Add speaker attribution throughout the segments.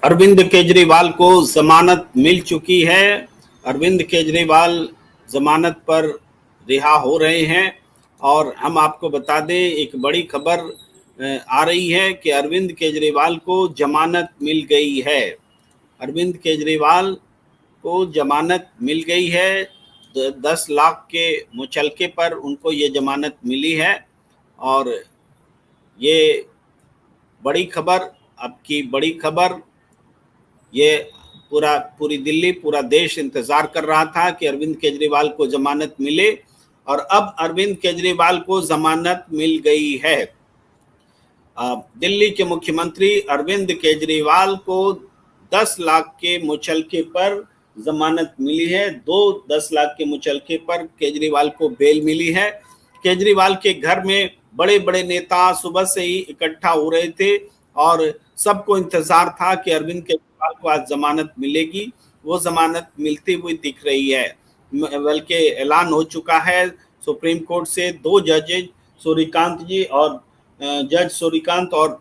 Speaker 1: अरविंद केजरीवाल को जमानत मिल चुकी है। अरविंद केजरीवाल जमानत पर रिहा हो रहे हैं और हम आपको बता दें, एक बड़ी खबर आ रही है कि अरविंद केजरीवाल को जमानत मिल गई है। अरविंद केजरीवाल को जमानत मिल गई है। 10 लाख के मुचलके पर उनको ये जमानत मिली है और ये बड़ी खबर, अब की बड़ी खबर, ये पूरी दिल्ली, पूरा देश इंतजार कर रहा था कि अरविंद केजरीवाल को जमानत मिले और अब अरविंद केजरीवाल को जमानत मिल गई है। दिल्ली के मुख्यमंत्री अरविंद केजरीवाल को 10 लाख के मुचलके पर जमानत मिली है। 10 लाख के मुचलके पर केजरीवाल को बेल मिली है। केजरीवाल के घर में बड़े बड़े नेता सुबह से ही इकट्ठा हो रहे थे और सबको इंतजार था कि अरविंद केजरीवाल को आज जमानत मिलेगी। वो जमानत मिलती हुई दिख रही है, बल्कि ऐलान हो चुका है सुप्रीम कोर्ट से। 2 जजेज, सूर्यकांत जी और जज सूर्यकांत और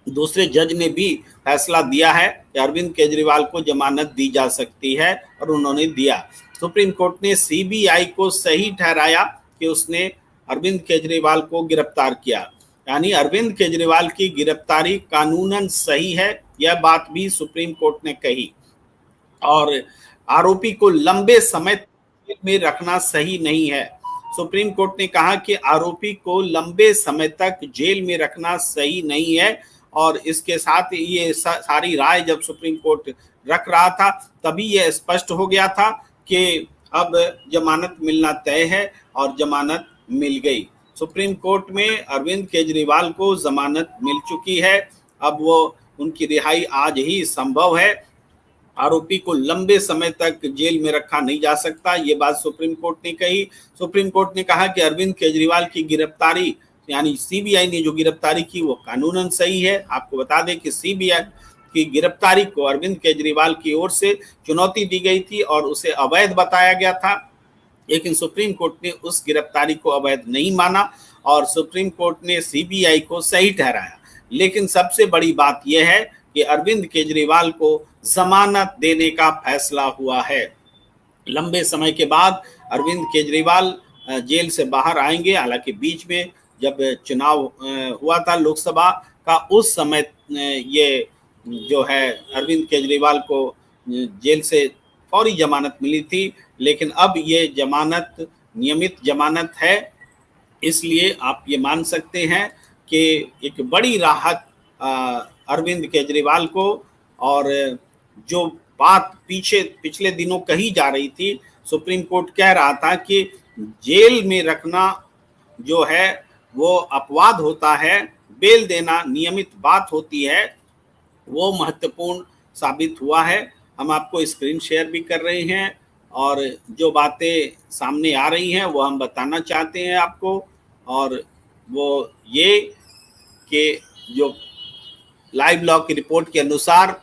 Speaker 1: दूसरे जज ने भी फैसला दिया है कि अरविंद केजरीवाल को जमानत दी जा सकती है और उन्होंने दिया। सुप्रीम कोर्ट ने सीबीआई को सही ठहराया कि उसने अरविंद केजरीवाल को गिरफ्तार किया, यानी अरविंद केजरीवाल की गिरफ्तारी कानूनन सही है, यह बात भी सुप्रीम कोर्ट ने कही। और आरोपी को लंबे समय में रखना सही नहीं है। सुप्रीम कोर्ट ने कहा कि आरोपी को लंबे समय तक जेल में रखना सही नहीं है और इसके साथ ये सारी राय जब सुप्रीम कोर्ट रख रहा था तभी यह स्पष्ट हो गया था कि अब जमानत मिलना तय है और जमानत मिल गई। सुप्रीम कोर्ट में अरविंद केजरीवाल को जमानत मिल चुकी है। अब वो उनकी रिहाई आज ही संभव है। आरोपी को लंबे समय तक जेल में रखा नहीं जा सकता, ये बात सुप्रीम कोर्ट ने कही। सुप्रीम कोर्ट ने कहा कि अरविंद केजरीवाल की गिरफ्तारी, यानी सीबीआई ने जो गिरफ्तारी की वो कानूनन सही है। आपको बता दें कि सीबीआई की गिरफ्तारी को अरविंद केजरीवाल की ओर से चुनौती दी गई थी और उसे अवैध बताया गया था, लेकिन सुप्रीम कोर्ट ने उस गिरफ्तारी को अवैध नहीं माना और सुप्रीम कोर्ट ने सीबीआई को सही ठहराया। लेकिन सबसे बड़ी बात यह है कि अरविंद केजरीवाल को जमानत देने का फैसला हुआ है। लंबे समय के बाद अरविंद केजरीवाल जेल से बाहर आएंगे। हालांकि बीच में जब चुनाव हुआ था लोकसभा का, उस समय ये जो है अरविंद केजरीवाल को जेल से फौरी जमानत मिली थी, लेकिन अब ये जमानत नियमित जमानत है। इसलिए आप ये मान सकते हैं कि एक बड़ी राहत अरविंद केजरीवाल को। और जो बात पिछले दिनों कही जा रही थी, सुप्रीम कोर्ट कह रहा था कि जेल में रखना जो है वो अपवाद होता है, बेल देना नियमित बात होती है, वो महत्वपूर्ण साबित हुआ है। हम आपको स्क्रीन शेयर भी कर रहे हैं और जो बातें सामने आ रही हैं वो हम बताना चाहते हैं आपको। और वो ये कि जो लाइव लॉ की रिपोर्ट के अनुसार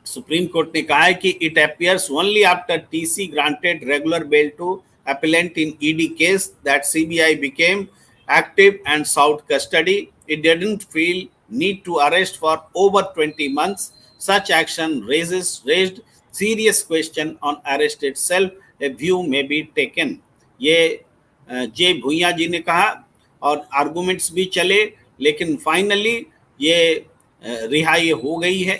Speaker 1: सुप्रीम कोर्ट ने कहा है कि it appears only after TC granted regular bail to appellant in ED case that CBI became active and sought custody. It didn't feel need to arrest for over 20 months. Such action raised serious question on arrest itself. A view may be taken. ये जे भुइया जी ने कहा और arguments भी चले, लेकिन finally ये रिहाई हो गई है।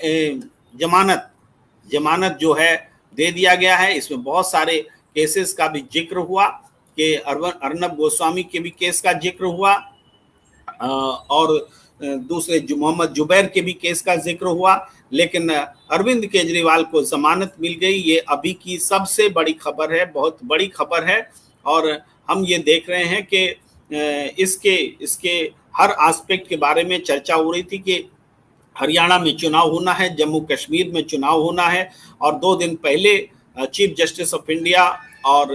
Speaker 1: जमानत जो है दे दिया गया है। इसमें बहुत सारे केसेस का भी जिक्र हुआ कि अर्नब गोस्वामी के भी केस का जिक्र हुआ और दूसरे मोहम्मद जुबैर के भी केस का जिक्र हुआ, लेकिन अरविंद केजरीवाल को जमानत मिल गई। ये अभी की सबसे बड़ी खबर है, बहुत बड़ी खबर है। और हम ये देख रहे हैं कि इसके हर एस्पेक्ट के बारे में चर्चा हो रही थी कि हरियाणा में चुनाव होना है, जम्मू कश्मीर में चुनाव होना है और 2 दिन पहले चीफ जस्टिस ऑफ इंडिया और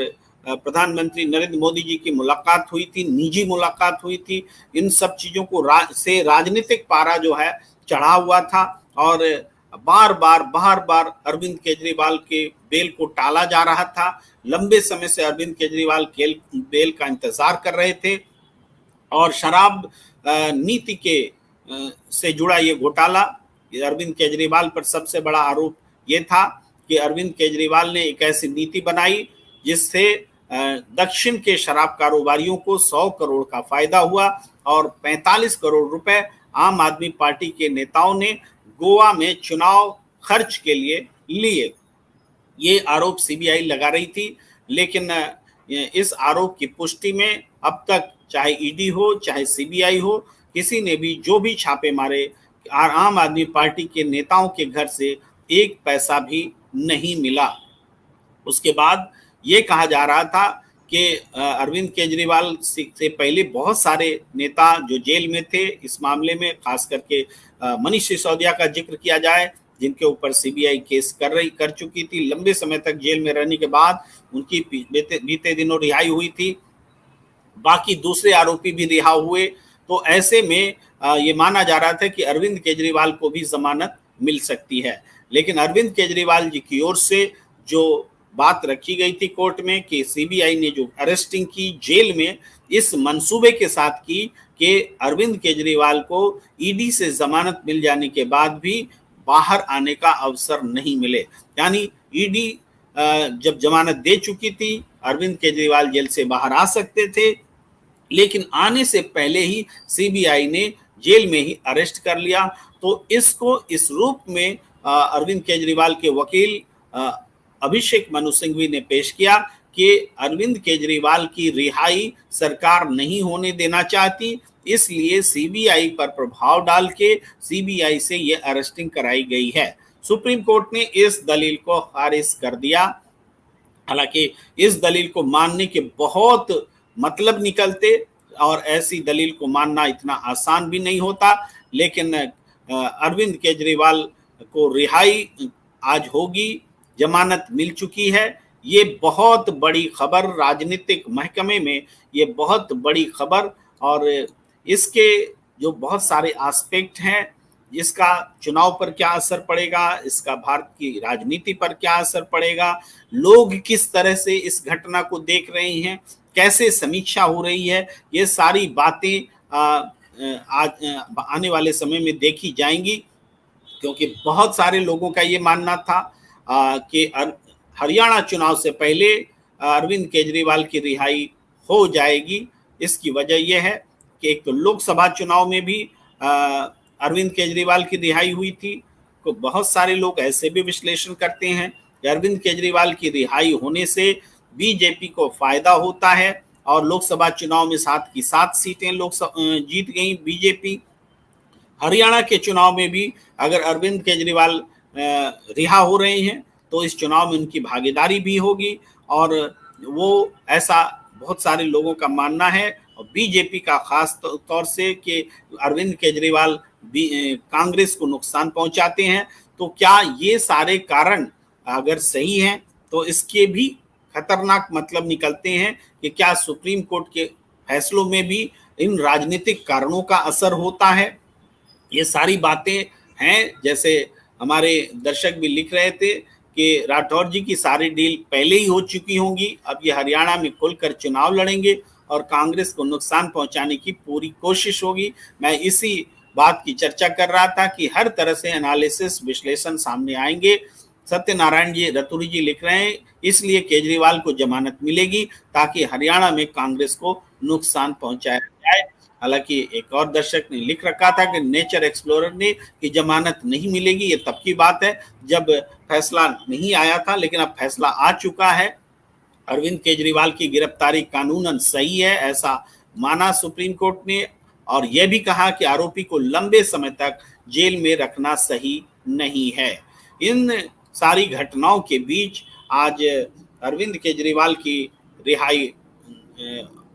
Speaker 1: प्रधानमंत्री नरेंद्र मोदी जी की मुलाकात हुई थी, निजी मुलाकात हुई थी। इन सब चीज़ों को से राजनीतिक पारा जो है चढ़ा हुआ था और बार बार अरविंद केजरीवाल के बेल को टाला जा रहा था। लंबे समय से अरविंद केजरीवाल बेल का इंतजार कर रहे थे और शराब नीति के से जुड़ा ये घोटाला, अरविंद केजरीवाल पर सबसे बड़ा आरोप ये था कि अरविंद केजरीवाल ने एक ऐसी नीति बनाई जिससे दक्षिण के शराब कारोबारियों को 100 करोड़ का फायदा हुआ और 45 करोड़ रुपए आम आदमी पार्टी के नेताओं ने गोवा में चुनाव खर्च के लिए लिए। ये आरोप सीबीआई लगा रही थी, लेकिन इस आरोप की पुष्टि में अब तक चाहे ईडी हो चाहे सीबीआई हो, किसी ने भी जो भी छापे मारे, आम आदमी पार्टी के नेताओं के घर से एक पैसा भी नहीं मिला। उसके बाद ये कहा जा रहा था कि अरविंद केजरीवाल से पहले बहुत सारे नेता जो जेल में थे इस मामले में, खास करके मनीष सिसोदिया का जिक्र किया जाए, जिनके ऊपर सीबीआई केस कर चुकी थी। लंबे समय तक जेल में रहने के बाद उनकी बीते दिनों रिहाई हुई थी, बाकी दूसरे आरोपी भी रिहा हुए। तो ऐसे में ये माना जा रहा था कि अरविंद केजरीवाल को भी जमानत मिल सकती है, लेकिन अरविंद केजरीवाल जी की ओर से जो बात रखी गई थी कोर्ट में कि सीबीआई ने जो अरेस्टिंग की जेल में, इस मंसूबे के साथ की कि अरविंद केजरीवाल को ईडी से जमानत मिल जाने के बाद भी बाहर आने का अवसर नहीं मिले। यानी ईडी जब जमानत दे चुकी थी, अरविंद केजरीवाल जेल से बाहर आ सकते थे, लेकिन आने से पहले ही सीबीआई ने जेल में ही अरेस्ट कर लिया। तो इसको इस रूप में अरविंद केजरीवाल के वकील अभिषेक मनु सिंघवी ने पेश किया कि अरविंद केजरीवाल की रिहाई सरकार नहीं होने देना चाहती, इसलिए सीबीआई पर प्रभाव डाल के सीबीआई से ये अरेस्टिंग कराई गई है। सुप्रीम कोर्ट ने इस दलील को खारिज कर दिया। हालांकि इस दलील को मानने के बहुत मतलब निकलते और ऐसी दलील को मानना इतना आसान भी नहीं होता, लेकिन अरविंद केजरीवाल को रिहाई आज होगी, जमानत मिल चुकी है। ये बहुत बड़ी खबर, राजनीतिक महकमे में ये बहुत बड़ी खबर, और इसके जो बहुत सारे एस्पेक्ट हैं, इसका चुनाव पर क्या असर पड़ेगा, इसका भारत की राजनीति पर क्या असर पड़ेगा, लोग किस तरह से इस घटना को देख रहे हैं, कैसे समीक्षा हो रही है, ये सारी बातें आज आने वाले समय में देखी जाएंगी। क्योंकि बहुत सारे लोगों का ये मानना था कि हरियाणा चुनाव से पहले अरविंद केजरीवाल की रिहाई हो जाएगी। इसकी वजह यह है कि एक तो लोकसभा चुनाव में भी अरविंद केजरीवाल की रिहाई हुई थी। तो बहुत सारे लोग ऐसे भी विश्लेषण करते हैं कि अरविंद केजरीवाल की रिहाई होने से बीजेपी को फायदा होता है और लोकसभा चुनाव में 7 की 7 सीटें जीत गई बीजेपी। हरियाणा के चुनाव में भी अगर अरविंद केजरीवाल रिहा हो रहे हैं तो इस चुनाव में उनकी भागीदारी भी होगी, और वो ऐसा बहुत सारे लोगों का मानना है। और बीजेपी का खास तौर से कि अरविंद केजरीवाल कांग्रेस को नुकसान पहुंचाते हैं। तो क्या ये सारे कारण अगर सही हैं तो इसके भी खतरनाक मतलब निकलते हैं कि क्या सुप्रीम कोर्ट के फैसलों में भी इन राजनीतिक कारणों का असर होता है। ये सारी बातें हैं, जैसे हमारे दर्शक भी लिख रहे थे कि राठौर जी की सारी डील पहले ही हो चुकी होंगी, अब ये हरियाणा में खुलकर चुनाव लड़ेंगे और कांग्रेस को नुकसान पहुंचाने की पूरी कोशिश होगी। मैं इसी बात की चर्चा कर रहा था कि हर तरह से एनालिसिस, विश्लेषण सामने आएंगे। सत्यनारायण जी रतुरी जी लिख रहे हैं इसलिए केजरीवाल को जमानत मिलेगी ताकि हरियाणा में कांग्रेस को नुकसान पहुंचाया जाए। हालांकि एक और दर्शक ने लिख रखा था कि नेचर एक्सप्लोरर ने कि जमानत नहीं मिलेगी, ये तब की बात है जब फैसला नहीं आया था, लेकिन अब फैसला आ चुका है। अरविंद केजरीवाल की गिरफ्तारी कानूनन सही है, ऐसा माना सुप्रीम कोर्ट ने, और यह भी कहा कि आरोपी को लंबे समय तक जेल में रखना सही नहीं है। इन सारी घटनाओं के बीच आज अरविंद केजरीवाल की रिहाई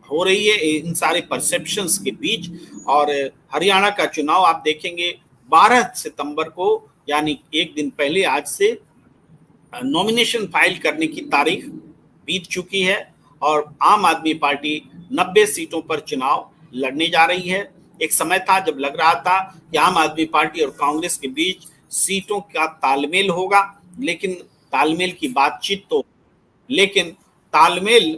Speaker 1: हो रही है, इन सारे परसेप्शंस के बीच। और हरियाणा का चुनाव आप देखेंगे 12 सितंबर को, यानी एक दिन पहले आज से नॉमिनेशन फाइल करने की तारीख बीत चुकी है और आम आदमी पार्टी 90 सीटों पर चुनाव लड़ने जा रही है। एक समय था जब लग रहा था कि आम आदमी पार्टी और कांग्रेस के बीच सीटों का तालमेल होगा, लेकिन तालमेल की बातचीत तो, लेकिन तालमेल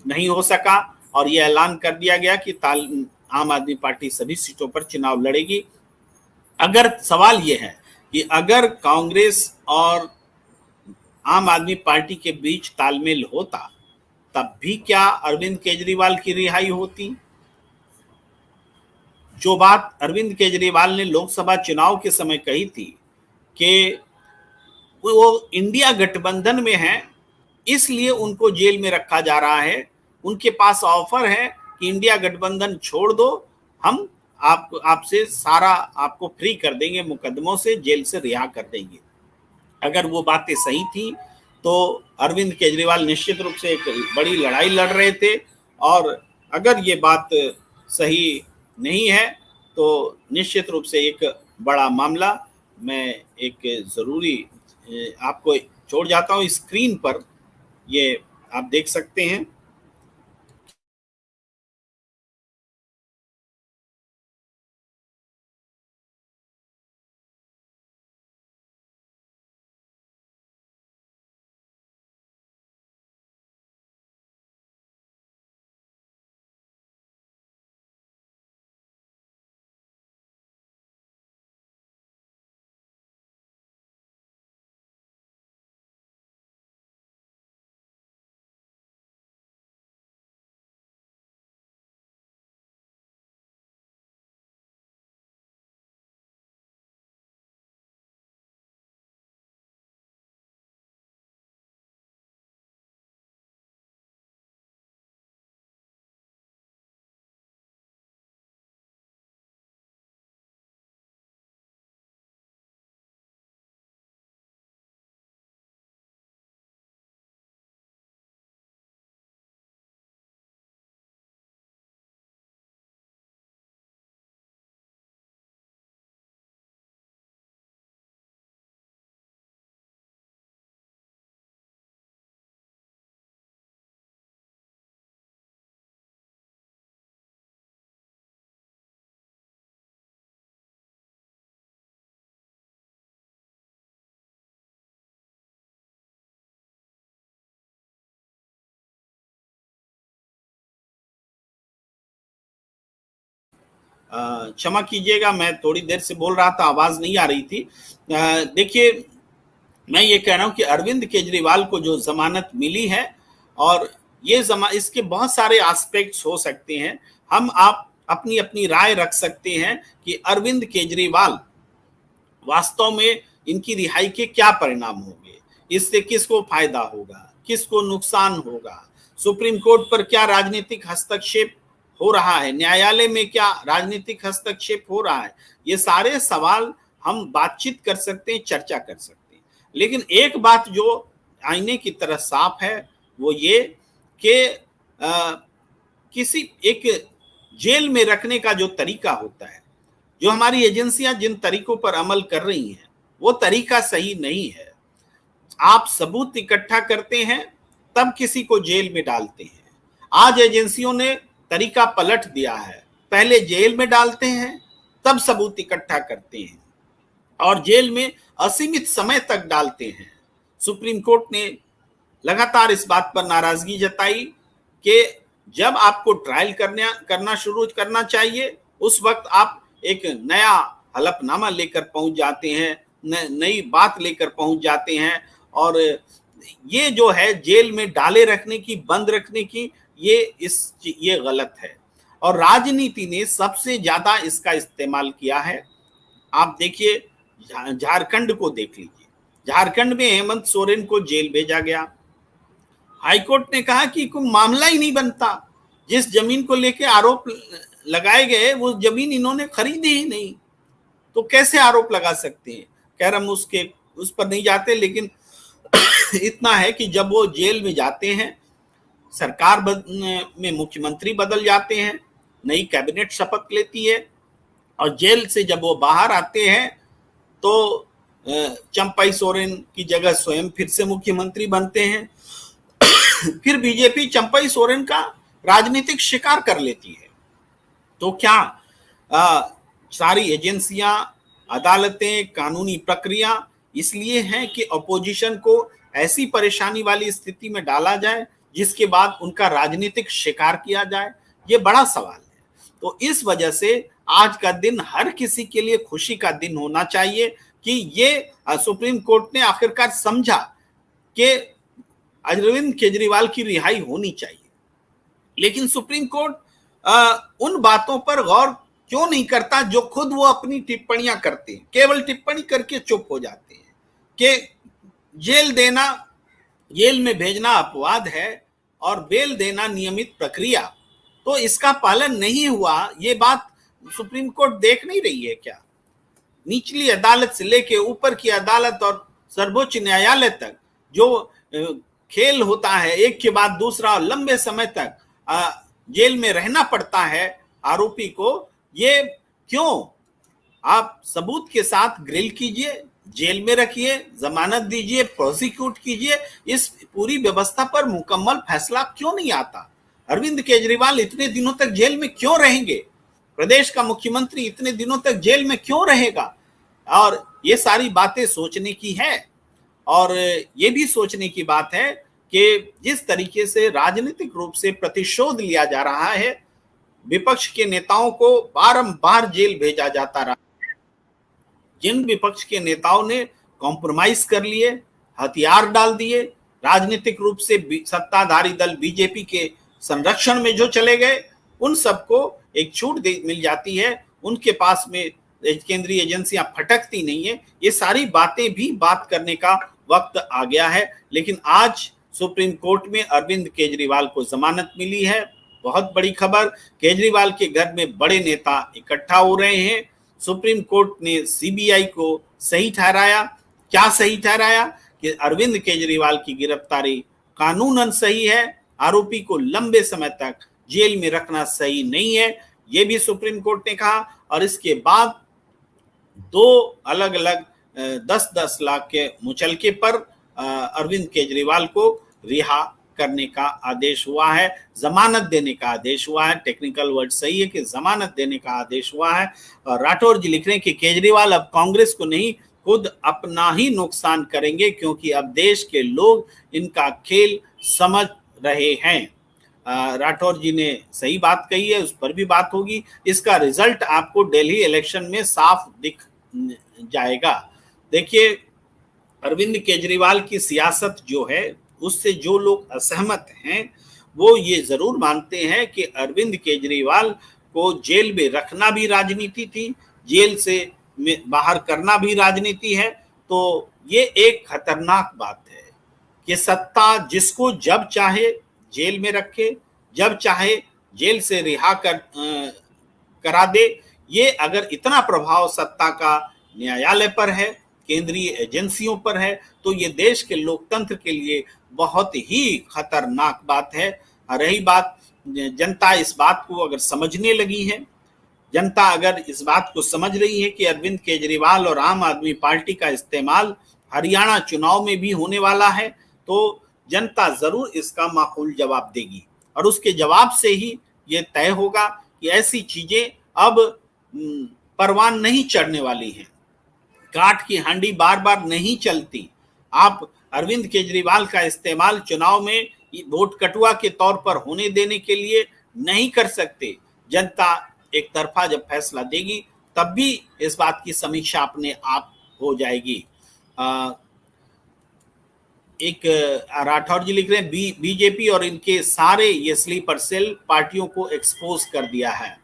Speaker 1: नहीं हो सका और यह ऐलान कर दिया गया कि आम आदमी पार्टी सभी सीटों पर चुनाव लड़ेगी। अगर सवाल ये है कि अगर कांग्रेस और आम आदमी पार्टी के बीच तालमेल होता, तब भी क्या अरविंद केजरीवाल की रिहाई होती? जो बात अरविंद केजरीवाल ने लोकसभा चुनाव के समय कही थी कि वो इंडिया गठबंधन में है, इसलिए उनको जेल में रखा जा रहा है, उनके पास ऑफर है कि इंडिया गठबंधन छोड़ दो, हम आपसे सारा आपको फ्री कर देंगे, मुकदमों से, जेल से रिहा कर देंगे। अगर वो बातें सही थी तो अरविंद केजरीवाल निश्चित रूप से एक बड़ी लड़ाई लड़ रहे थे, और अगर ये बात सही नहीं है तो निश्चित रूप से एक बड़ा मामला। मैं एक ज़रूरी आपको छोड़ जाता हूँ स्क्रीन पर, ये आप देख सकते हैं। क्षमा कीजिएगा, मैं थोड़ी देर से बोल रहा था, आवाज नहीं आ रही थी। देखिए, मैं ये कह रहा हूं कि अरविंद केजरीवाल को जो जमानत मिली है, और ये इसके बहुत सारे एस्पेक्ट्स हो सकते हैं, हम आप अपनी अपनी राय रख सकते हैं कि अरविंद केजरीवाल वास्तव में इनकी रिहाई के क्या परिणाम होंगे, इससे किसको फायदा होगा, किसको नुकसान होगा, सुप्रीम कोर्ट पर क्या राजनीतिक हस्तक्षेप हो रहा है, न्यायालय में क्या राजनीतिक हस्तक्षेप हो रहा है, ये सारे सवाल हम बातचीत कर सकते हैं, चर्चा कर सकते हैं। लेकिन एक बात जो आईने की तरह साफ है वो ये कि किसी एक जेल में रखने का जो तरीका होता है, जो हमारी एजेंसियां जिन तरीकों पर अमल कर रही हैं, वो तरीका सही नहीं है। आप सबूत इकट्ठा करते हैं तब किसी को जेल में डालते हैं। आज एजेंसियों ने तरीका पलट दिया है, पहले जेल में डालते हैं तब सबूत इकट्ठा करते हैं, और जेल में असीमित समय तक डालते हैं। सुप्रीम कोर्ट ने लगातार इस बात पर नाराजगी जताई कि जब आपको ट्रायल करना शुरू करना चाहिए, उस वक्त आप एक नया हलफनामा लेकर पहुंच जाते हैं, नई बात लेकर पहुंच जाते हैं, और ये जो है जेल में डाले रखने की, बंद रखने की, ये गलत है। और राजनीति ने सबसे ज्यादा इसका इस्तेमाल किया है। आप देखिए, झारखंड को देख लीजिए, झारखंड में हेमंत सोरेन को जेल भेजा गया। हाईकोर्ट ने कहा कि कोई मामला ही नहीं बनता, जिस जमीन को लेके आरोप लगाए गए वो जमीन इन्होंने खरीदी ही नहीं, तो कैसे आरोप लगा सकते हैं। खैर, हम उस पर नहीं जाते, लेकिन इतना है कि जब वो जेल में जाते हैं, सरकार में मुख्यमंत्री बदल जाते हैं, नई कैबिनेट शपथ लेती है, और जेल से जब वो बाहर आते हैं तो चंपई सोरेन की जगह स्वयं फिर से मुख्यमंत्री बनते हैं। फिर बीजेपी चंपई सोरेन का राजनीतिक शिकार कर लेती है। तो क्या सारी एजेंसियां, अदालतें, कानूनी प्रक्रिया इसलिए हैं कि अपोजिशन को ऐसी परेशानी वाली स्थिति में डाला जाए जिसके बाद उनका राजनीतिक शिकार किया जाए? ये बड़ा सवाल है। तो इस वजह से आज का दिन हर किसी के लिए खुशी का दिन होना चाहिए कि ये सुप्रीम कोर्ट ने आखिरकार समझा कि अरविंद केजरीवाल की रिहाई होनी चाहिए। लेकिन सुप्रीम कोर्ट उन बातों पर गौर क्यों नहीं करता जो खुद वो अपनी टिप्पणियां करते हैं, केवल टिप्पणी करके चुप हो जाते हैं कि जेल देना, जेल में भेजना अपवाद है और बेल देना नियमित प्रक्रिया, तो इसका पालन नहीं हुआ। ये बात सुप्रीम कोर्ट देख नहीं रही है क्या? निचली अदालत से लेके ऊपर की अदालत और सर्वोच्च न्यायालय तक जो खेल होता है, एक के बाद दूसरा लंबे समय तक जेल में रहना पड़ता है आरोपी को, ये क्यों? आप सबूत के साथ ग्रिल कीजिए, जेल में रखिए, जमानत दीजिए, प्रोसिक्यूट कीजिए। इस पूरी व्यवस्था पर मुकम्मल फैसला क्यों नहीं आता? अरविंद केजरीवाल इतने दिनों तक जेल में क्यों रहेंगे? प्रदेश का मुख्यमंत्री इतने दिनों तक जेल में क्यों रहेगा? और ये सारी बातें सोचने की है। और ये भी सोचने की बात है कि जिस तरीके से राजनीतिक रूप से प्रतिशोध लिया जा रहा है, विपक्ष के नेताओं को बारंबार जेल भेजा जाता रहा, जिन विपक्ष के नेताओं ने कॉम्प्रोमाइज कर लिए, हथियार डाल दिए, राजनीतिक रूप से सत्ताधारी दल बीजेपी के संरक्षण में जो चले गए, उन सबको एक छूट मिल जाती है, उनके पास में केंद्रीय एजेंसियां फटकती नहीं है। ये सारी बातें भी बात करने का वक्त आ गया है। लेकिन आज सुप्रीम कोर्ट में अरविंद केजरीवाल को जमानत मिली है। बहुत बड़ी खबर, केजरीवाल के घर में बड़े नेता इकट्ठा हो रहे हैं। सुप्रीम कोर्ट ने सीबीआई को सही ठहराया। क्या सही ठहराया? कि अरविंद केजरीवाल की गिरफ्तारी कानूनन सही है, आरोपी को लंबे समय तक जेल में रखना सही नहीं है, ये भी सुप्रीम कोर्ट ने कहा। और इसके बाद दो अलग अलग 10-10 लाख के मुचलके पर अरविंद केजरीवाल को रिहा करने का आदेश हुआ है, जमानत देने का आदेश हुआ है। टेक्निकल वर्ड सही है कि जमानत देने का आदेश हुआ है। और राठौर जी लिख रहे हैं कि केजरीवाल अब कांग्रेस को नहीं, खुद अपना ही नुकसान करेंगे, क्योंकि अब देश के लोग इनका खेल समझ रहे हैं। राठौर जी ने सही बात कही है, उस पर भी बात होगी। इसका रिजल्ट आपको दिल्ली इलेक्शन में साफ दिख जाएगा। देखिए, अरविंद केजरीवाल की सियासत जो है, उससे जो लोग असहमत हैं वो ये जरूर मानते हैं कि अरविंद केजरीवाल को जेल में रखना भी राजनीति थी, जेल से बाहर करना भी राजनीति है। तो ये एक खतरनाक बात है कि सत्ता जिसको जब चाहे जेल में रखे, जब चाहे जेल से रिहा करा दे। ये अगर इतना प्रभाव सत्ता का न्यायालय पर है, केंद्रीय एजेंसियों पर है, तो ये देश के लोकतंत्र के लिए बहुत ही खतरनाक बात है। रही बात, जनता इस बात को अगर समझने लगी है, जनता अगर इस बात को समझ रही है कि अरविंद केजरीवाल और आम आदमी पार्टी का इस्तेमाल हरियाणा चुनाव में भी होने वाला है, तो जनता जरूर इसका माकूल जवाब देगी। और उसके जवाब से ही ये तय होगा कि ऐसी चीजें अब परवान नहीं चढ़ने वाली हैं। काठ की हांडी बार बार नहीं चलती। आप अरविंद केजरीवाल का इस्तेमाल चुनाव में वोट कटुआ के तौर पर होने देने के लिए नहीं कर सकते। जनता एक तरफा जब फैसला देगी तब भी इस बात की समीक्षा अपने आप हो जाएगी। एक राठौर जी लिख रहे हैं, बीजेपी और इनके सारे ये स्लीपर सेल पार्टियों को एक्सपोज कर दिया है।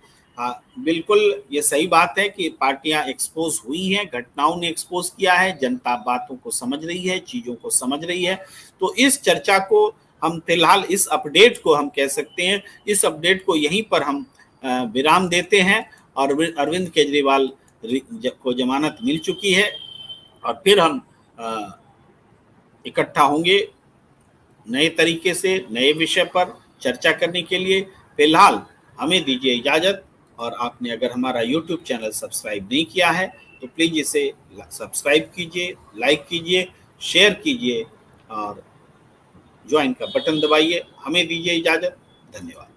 Speaker 1: बिल्कुल ये सही बात है कि पार्टियां एक्सपोज हुई हैं, घटनाओं ने एक्सपोज किया है, जनता बातों को समझ रही है, चीजों को समझ रही है। तो इस चर्चा को हम फिलहाल, इस अपडेट को हम कह सकते हैं, इस अपडेट को यहीं पर हम विराम देते हैं। और अरविंद केजरीवाल को जमानत मिल चुकी है और फिर हम इकट्ठा होंगे नए तरीके से, नए विषय पर चर्चा करने के लिए। फिलहाल हमें दीजिए इजाजत। और आपने अगर हमारा YouTube चैनल सब्सक्राइब नहीं किया है तो प्लीज इसे सब्सक्राइब कीजिए, लाइक कीजिए, शेयर कीजिए और ज्वाइन का बटन दबाइए। हमें दीजिए इजाजत। धन्यवाद।